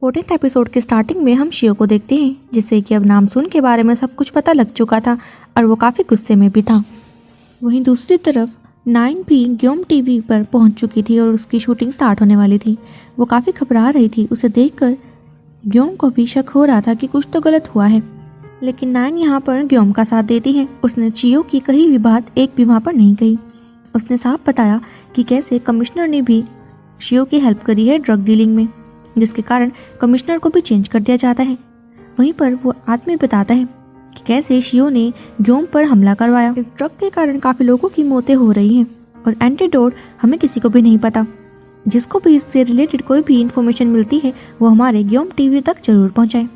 14th episode के starting में हम शियो को देखते हैं, जिससे कि अब नामसून के बारे में सब कुछ पता लग चुका था और वो काफ़ी गुस्से में भी था। वहीं दूसरी तरफ 9 भी ग्योम टीवी पर पहुंच चुकी थी और उसकी शूटिंग स्टार्ट होने वाली थी। वो काफ़ी घबरा रही थी। उसे देखकर ग्योम को भी शक हो रहा था कि कुछ तो गलत हुआ है, लेकिन 9 यहाँ पर ग्योम का साथ देती है। उसने चियो की कही हुई बात एक भी वहाँ पर नहीं कही। उसने साफ बताया कि कैसे कमिश्नर ने भी शियो की हेल्प करी है ड्रग डीलिंग में, जिसके कारण कमिश्नर को भी चेंज कर दिया जाता है। वहीं पर वो आदमी बताता है कि कैसे शियो ने ग्योम पर हमला करवाया। इस ड्रग के कारण काफ़ी लोगों की मौतें हो रही हैं और एंटीडोट हमें किसी को भी नहीं पता। जिसको भी इससे रिलेटेड कोई भी इंफॉर्मेशन मिलती है वो हमारे ग्योम टीवी तक जरूर पहुंचाए।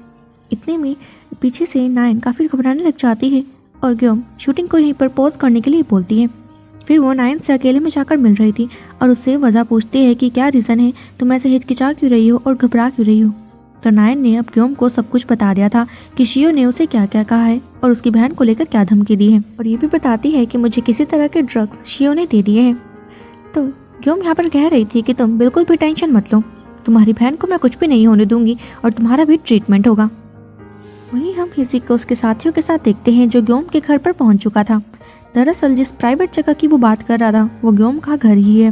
इतने में पीछे से 9 काफ़ी घबराने लग जाती है और ग्योम शूटिंग को यहीं पर पॉज करने के लिए बोलती है। फिर वो 9 से अकेले में जाकर मिल रही थी और उससे वजह पूछती है कि क्या रीज़न है, तुम ऐसे हिचकिचा क्यों रही हो और घबरा क्यों रही हो। तो 9 ने अब ग्योम को सब कुछ बता दिया था कि शियो ने उसे क्या क्या कहा है और उसकी बहन को लेकर क्या धमकी दी है, और ये भी बताती है कि मुझे किसी तरह के ड्रग्स शियो ने दे दिए हैं। तो ग्योम यहाँ पर कह रही थी कि तुम बिल्कुल भी टेंशन मत लो, तुम्हारी बहन को मैं कुछ भी नहीं होने दूंगी और तुम्हारा भी ट्रीटमेंट होगा। वहीं हम हिसी को उसके साथियों के साथ देखते हैं जो ग्योम के घर पर पहुंच चुका था। दरअसल जिस प्राइवेट जगह की वो बात कर रहा था वो ग्योम का घर ही है।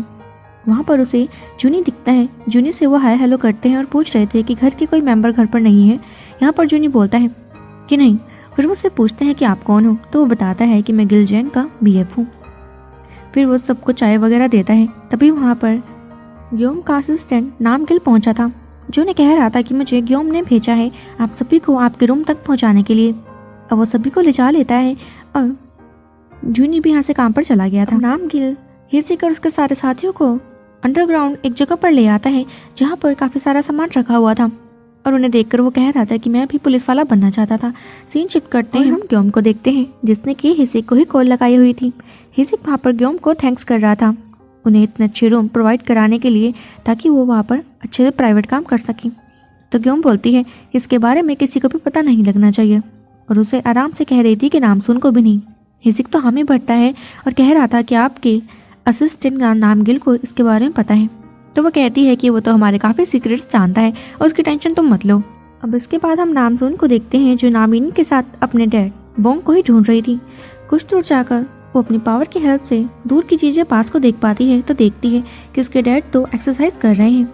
वहाँ पर उसे जूनी दिखता है। जूनी से वो हाय हेलो करते हैं और पूछ रहे थे कि घर के कोई मेंबर घर पर नहीं है। यहाँ पर जूनी बोलता है कि नहीं। फिर वो उससे पूछते हैं कि आप कौन हो, तो वो बताता है कि मैं गिलजैन का बीएफ हूँ। फिर वो सबको चाय वगैरह देता है। तभी वहाँ पर ग्योम का असिस्टेंट नाम गिल पहुँचा था, जो ने कह रहा था कि मुझे ग्योम ने भेजा है आप सभी को आपके रूम तक पहुँचाने के लिए। अब वो सभी को ले जा लेता है और जूनी भी यहाँ से काम पर चला गया था। नाम गिल हिसी कर उसके सारे साथियों को अंडरग्राउंड एक जगह पर ले आता है जहाँ पर काफ़ी सारा सामान रखा हुआ था, और उन्हें देखकर वो कह रहा था कि मैं भी पुलिस वाला बनना चाहता था। सीन शिफ्ट करते हैं, हम ग्योम को देखते हैं जिसने कि हिसी को ही कॉल लगाई हुई थी। हिसी वहाँ पर ग्योम को थैंक्स कर रहा था उन्हें इतने अच्छे रूम प्रोवाइड कराने के लिए ताकि वो वहाँ पर अच्छे से प्राइवेट काम कर सकें। तो ग्योम बोलती है इसके बारे में किसी को भी पता नहीं लगना चाहिए, और उसे आराम से कह रही थी कि नामसून को भी नहीं। हिसिक तो हमें बढ़ता है और कह रहा था कि आपके असिस्टेंट नाम गिल को इसके बारे में पता है। तो वो कहती है कि वो तो हमारे काफ़ी सीक्रेट्स जानता है और उसकी टेंशन तुम मत लो। अब इसके बाद हम नामसून को देखते हैं जो नामिन के साथ अपने डैड बोंग को ही ढूंढ रही थी। कुछ दूर जाकर वो अपनी पावर की हेल्प से दूर की चीज़ें पास को देख पाती है तो देखती है कि उसके डैड तो एक्सरसाइज कर रहे हैं।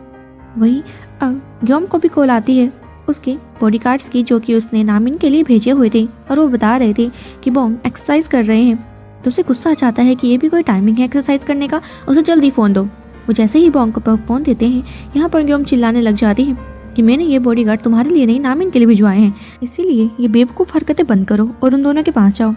वहीं अब ग्योम को भी कॉल आती है उसके बॉडीगार्ड्स की, जो कि उसने नामिन के लिए भेजे हुए थे, और वो बता रहे थे कि बोंग एक्सरसाइज कर रहे हैं। तो उसे गुस्सा आ जाता है कि ये भी कोई टाइमिंग है एक्सरसाइज करने का, उसे जल्दी फ़ोन दो। वो जैसे ही बोंग को फ़ोन देते हैं यहाँ पर ग्योम चिल्लाने लग जाती है कि मैंने ये बॉडीगार्ड तुम्हारे लिए नहीं नामिन के लिए भिजवाए हैं, इसीलिए ये बेवकूफ़ हरकतें बंद करो और उन दोनों के पास जाओ।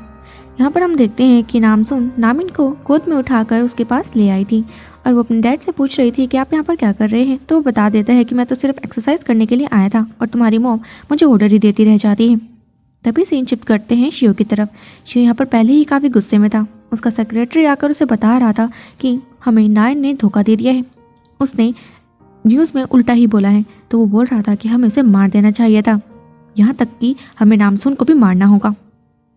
यहाँ पर हम देखते हैं कि नामसून नामिन को गोद में उठाकर उसके पास ले आई थी और वो अपने डैड से पूछ रही थी कि आप यहाँ पर क्या कर रहे हैं। तो वो बता देता है कि मैं तो सिर्फ एक्सरसाइज करने के लिए आया था और तुम्हारी मॉम मुझे ऑर्डर ही देती रह जाती है। तभी सीन शिफ्ट करते हैं शियो की तरफ। शियो यहाँ पर पहले ही काफ़ी गुस्से में था। उसका सेक्रेटरी आकर उसे बता रहा था कि हमें 9 ने धोखा दे दिया है, उसने न्यूज़ में उल्टा ही बोला है। तो वो बोल रहा था कि हमें उसे मार देना चाहिए था, यहाँ तक कि हमें नामसून को भी मारना होगा।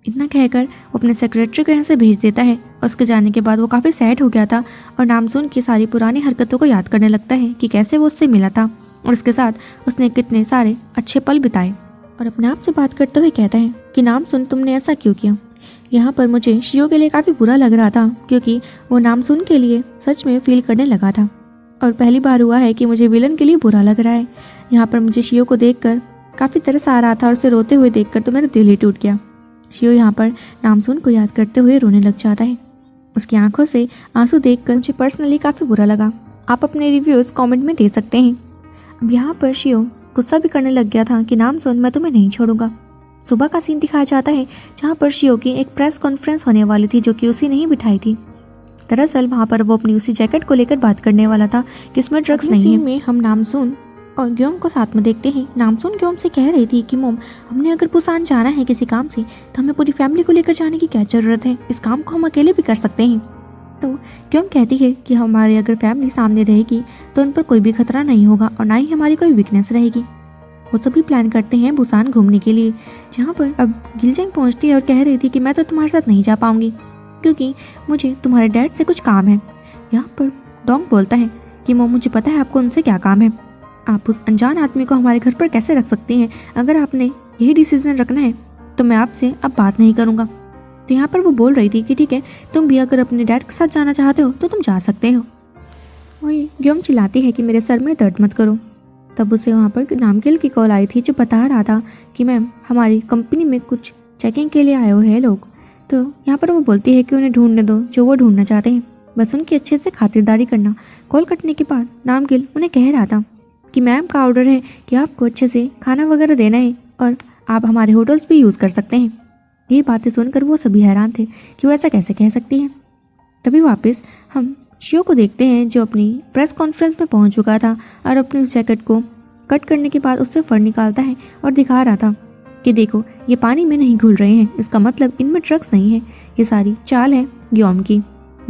इतना कहकर वो अपने सेक्रेटरी को यहाँ से भेज देता है और उसके जाने के बाद वो काफ़ी सैड हो गया था और नामसून की सारी पुरानी हरकतों को याद करने लगता है कि कैसे वो उससे मिला था और उसके साथ उसने कितने सारे अच्छे पल बिताए, और अपने आप से बात करते हुए कहता है कि नामसून तुमने ऐसा क्यों किया। यहाँ पर मुझे शियो के लिए काफ़ी बुरा लग रहा था क्योंकि वो नामसून के लिए सच में फील करने लगा था, और पहली बार हुआ है कि मुझे विलन के लिए बुरा लग रहा है। यहाँ पर मुझे शियो को देखकर काफ़ी तरस आ रहा था और उसे रोते हुए देखकर तो मेरा दिल ही टूट गया। शियो यहाँ पर नामसून को याद करते हुए रोने लग जाता है। उसकी आंखों से आंसू देखकर मुझे पर्सनली काफ़ी बुरा लगा। आप अपने रिव्यूज़ कमेंट में दे सकते हैं। अब यहाँ पर शियो गुस्सा भी करने लग गया था कि नामसून मैं तुम्हें नहीं छोड़ूंगा। सुबह का सीन दिखाया जाता है जहाँ पर शियो की एक प्रेस कॉन्फ्रेंस होने वाली थी जो कि उसी ने ही बिठाई थी। दरअसल वहाँ पर वो अपनी उसी जैकेट को लेकर बात करने वाला था कि इसमें ड्रग्स नहीं है। में हम नामसून और ग्योम को साथ में देखते हैं। नामसून ग्योम से कह रही थी कि मोम हमने अगर बुसान जाना है किसी काम से तो हमें पूरी फैमिली को लेकर जाने की क्या ज़रूरत है, इस काम को हम अकेले भी कर सकते हैं। तो ग्योम कहती है कि हमारी अगर फैमिली सामने रहेगी तो उन पर कोई भी खतरा नहीं होगा और ना ही हमारी कोई वीकनेस रहेगी। वो सभी प्लान करते हैं बुसान घूमने के लिए, जहाँ पर अब गिलजैंग पहुँचती है और कह रही थी कि मैं तो तुम्हारे साथ नहीं जा पाऊँगी क्योंकि मुझे तुम्हारे डैड से कुछ काम है। यहाँ पर डोंग बोलता है कि मोम मुझे पता है आपको उनसे क्या काम है। आप उस अनजान आदमी को हमारे घर पर कैसे रख सकती हैं? अगर आपने यही डिसीजन रखना है तो मैं आपसे अब बात नहीं करूँगा। तो यहाँ पर वो बोल रही थी कि ठीक है, तुम भी अगर अपने डैड के साथ जाना चाहते हो तो तुम जा सकते हो। वही ग्योम चिल्लाती है कि मेरे सर में दर्द मत करो। तब उसे वहाँ पर नामगिल की कॉल आई थी जो बता रहा था कि मैम हमारी कंपनी में कुछ चेकिंग के लिए आए हुए हैं लोग। तो यहाँ पर वो बोलती है कि उन्हें ढूंढने दो जो वो ढूंढना चाहते हैं, बस उनकी अच्छे से खातिरदारी करना। कॉल कटने के बाद नामगिल उन्हें कह रहा था कि मैम का ऑर्डर है कि आपको अच्छे से खाना वगैरह देना है और आप हमारे होटल्स भी यूज़ कर सकते हैं। ये बातें सुनकर वो सभी हैरान थे कि वो ऐसा कैसे कह सकती है। तभी वापस हम शियो को देखते हैं जो अपनी प्रेस कॉन्फ्रेंस में पहुंच चुका था और अपनी उस जैकेट को कट करने के बाद उससे फर निकालता है और दिखा रहा था कि देखो ये पानी में नहीं घुल रहे हैं, इसका मतलब इनमें ड्रग्स नहीं है, ये सारी चाल है ग्योम की।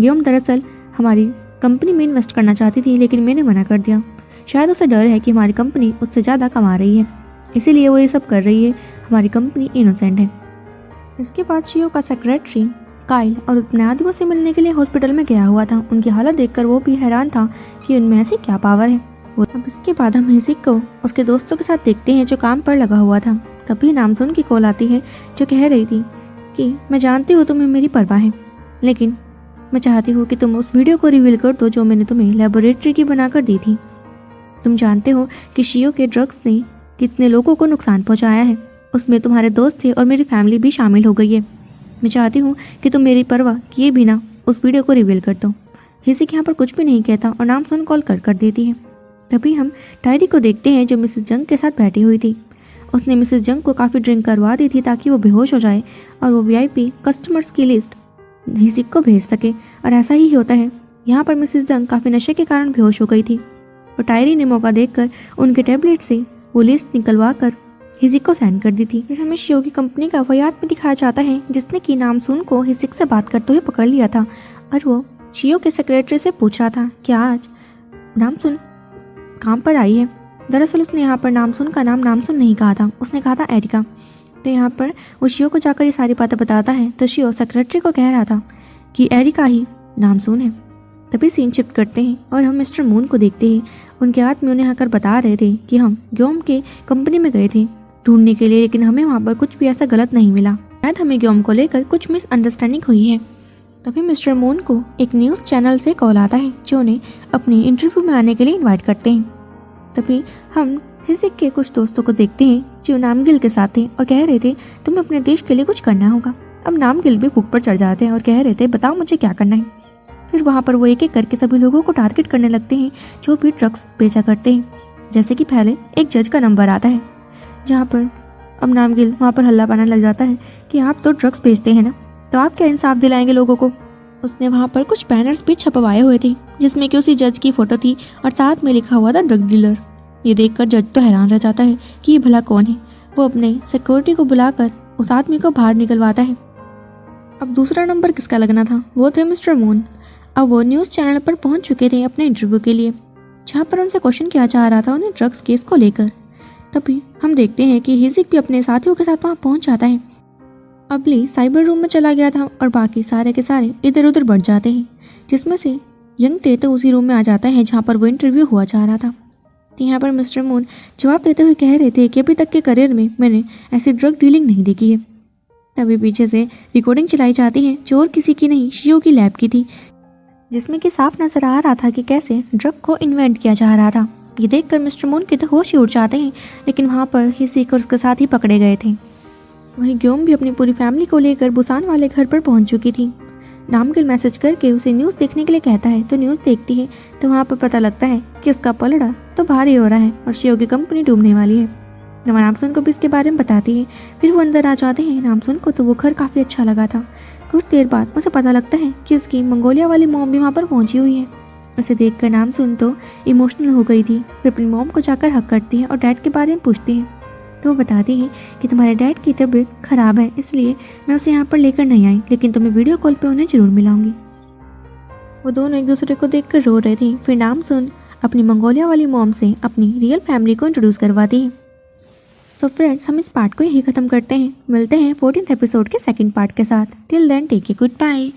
ग्योम दरअसल हमारी कंपनी में इन्वेस्ट करना चाहती थी लेकिन मैंने मना कर दिया। शायद उसे डर है कि हमारी कंपनी उससे ज़्यादा कमा रही है, इसीलिए वो ये सब कर रही है। हमारी कंपनी इनोसेंट है। इसके बाद शियो का सेक्रेटरी काइल और अपने आदमियों से मिलने के लिए हॉस्पिटल में गया हुआ था। उनकी हालत देखकर वो भी हैरान था कि उनमें ऐसी क्या पावर है। अब इसके बाद हम हिसिक को उसके दोस्तों के साथ देखते हैं जो काम पर लगा हुआ था। तभी नामसुन की कॉल आती है जो कह रही थी कि मैं जानती हूँ तुम्हें मेरी परवाह है, लेकिन मैं चाहती हूँ कि तुम उस वीडियो को रिवील कर दो जो मैंने तुम्हें लेबोरेटरी की बनाकर दी थी। तुम जानते हो कि शियो के ड्रग्स ने कितने लोगों को नुकसान पहुँचाया है, उसमें तुम्हारे दोस्त थे और मेरी फैमिली भी शामिल हो गई है। मैं चाहती हूँ कि तुम मेरी परवाह किए बिना उस वीडियो को रिवील कर दो। हिसिक यहाँ पर कुछ भी नहीं कहता और नामसुन कॉल कर देती है। तभी हम टायरी को देखते हैं जो मिसेस जंग के साथ बैठी हुई थी। उसने मिसेस जंग को काफ़ी ड्रिंक करवा दी थी ताकि वो बेहोश हो जाए और वो वीआईपी कस्टमर्स की लिस्ट हिसिक को भेज सके, और ऐसा ही होता है। यहाँ पर मिसेस जंग काफ़ी नशे के कारण बेहोश हो गई थी और टायरी ने मौका देखकर उनके टैबलेट से वो लिस्ट निकलवा कर हिसिक को सेंड कर दी थी। फिर हमें शियो की कंपनी का वह आदमी दिखाया जाता है जिसने कि नामसुन को हिसिक से बात करते हुए पकड़ लिया था और वो शियो के सेक्रेटरी से पूछ रहा था कि आज नामसुन काम पर आई है। दरअसल उसने यहाँ पर नामसुन का नाम नामसुन नहीं कहा था, उसने कहा था एरिका। तो यहाँ पर वो शियो को जाकर ये सारी बातें बताता है तो शियो सेक्रेटरी को कह रहा था कि एरिका ही नामसुन है। तभी सीन शिफ्ट करते हैं और हम मिस्टर मून को देखते हैं। उनके आदमी उन्हें आकर बता रहे थे कि हम ग्योम के कंपनी में गए थे ढूंढने के लिए, लेकिन हमें वहाँ पर कुछ भी ऐसा गलत नहीं मिला। शायद हमें ग्योम को लेकर कुछ मिसअंडरस्टैंडिंग हुई है। तभी मिस्टर मून को एक न्यूज़ चैनल से कॉल आता है जो उन्हें अपनी इंटरव्यू में आने के लिए इनवाइट करते हैं। तभी हम हिसिक के कुछ दोस्तों को देखते हैं जो नामगिल के साथ थे और कह रहे थे तुम्हें अपने देश के लिए कुछ करना होगा। अब नामगिल भी फूक पर चढ़ जाते हैं और कह रहे थे बताओ मुझे क्या करना है। फिर वहाँ पर वो एक एक करके सभी लोगों को टारगेट करने लगते हैं जो भी ड्रग्स बेचा करते हैं। जैसे कि पहले एक जज का नंबर आता है जहाँ पर अब नामगिल वहाँ पर हल्ला पाना लग जाता है कि आप तो ड्रग्स बेचते हैं ना, तो आप क्या इंसाफ दिलाएंगे लोगों को। उसने वहाँ पर कुछ बैनर्स भी छपवाए हुए थे जिसमें कि उसी जज की फोटो थी और साथ में लिखा हुआ था ड्रग डीलर। ये देखकर जज तो हैरान रह जाता है कि ये भला कौन है। वो अपने सिक्योरिटी को बुलाकर उस आदमी को बाहर निकलवाता है। अब दूसरा नंबर किसका लगना था, वो थे मिस्टर मून। अब वो न्यूज़ चैनल पर पहुंच चुके थे अपने इंटरव्यू के लिए, जहाँ पर उनसे क्वेश्चन किया जा रहा था उन्हें ड्रग्स केस को लेकर। तभी हम देखते हैं कि हिसिक भी अपने साथियों के साथ वहाँ पहुँच जाता है। अबली साइबर रूम में चला गया था और बाकी सारे के सारे इधर उधर बढ़ जाते हैं, जिसमें से यंग टे तो उसी रूम में आ जाता है जहाँ पर वो इंटरव्यू हुआ जा रहा था। तो यहाँ पर मिस्टर मून जवाब देते हुए कह रहे थे कि अभी तक के करियर में मैंने ऐसी ड्रग डीलिंग नहीं देखी है। तभी पीछे से रिकॉर्डिंग चलाई जाती है जो और किसी की नहीं शियो की लैब की थी, जिसमें कि साफ नजर आ रहा था कि कैसे ड्रग को इन्वेंट किया जा रहा था। ये देखकर मिस्टर मून के तो होश ही उड़ जाते हैं, लेकिन वहाँ पर हिसिक और उसके साथ ही पकड़े गए थे। वहीं ग्योम भी अपनी पूरी फैमिली को लेकर बुसान वाले घर पर पहुंच चुकी थी। नामगिल मैसेज करके उसे न्यूज़ देखने के लिए कहता है तो न्यूज़ देखती है तो वहाँ पर पता लगता है कि उसका पलड़ा तो भारी हो रहा है और शियो की कंपनी डूबने वाली है। नामसुन को भी इसके बारे में बताती है। फिर वो अंदर आ जाते हैं। नामसुन को तो वो घर काफ़ी अच्छा लगा था। कुछ देर बाद उसे पता लगता है कि उसकी मंगोलिया वाली मॉम भी वहाँ पर पहुँची हुई है। उसे देखकर नामसुन तो इमोशनल हो गई थी। फिर अपनी मॉम को जाकर हक करती है और डैड के बारे में पूछती है तो वो बताती है कि तुम्हारे डैड की तबीयत खराब है, इसलिए मैं उसे यहाँ पर लेकर नहीं आई, लेकिन तुम्हें वीडियो कॉल पे उन्हें जरूर मिलाऊंगी। वो दोनों एक दूसरे को देखकर रो रहे थे। फिर नामसुन अपनी मंगोलिया वाली मॉम से अपनी रियल फैमिली को इंट्रोड्यूस करवाती है। सो फ्रेंड्स, हम इस पार्ट को यही खत्म करते हैं। मिलते हैं 14th एपिसोड के सेकंड पार्ट के साथ। Till then take a good bye.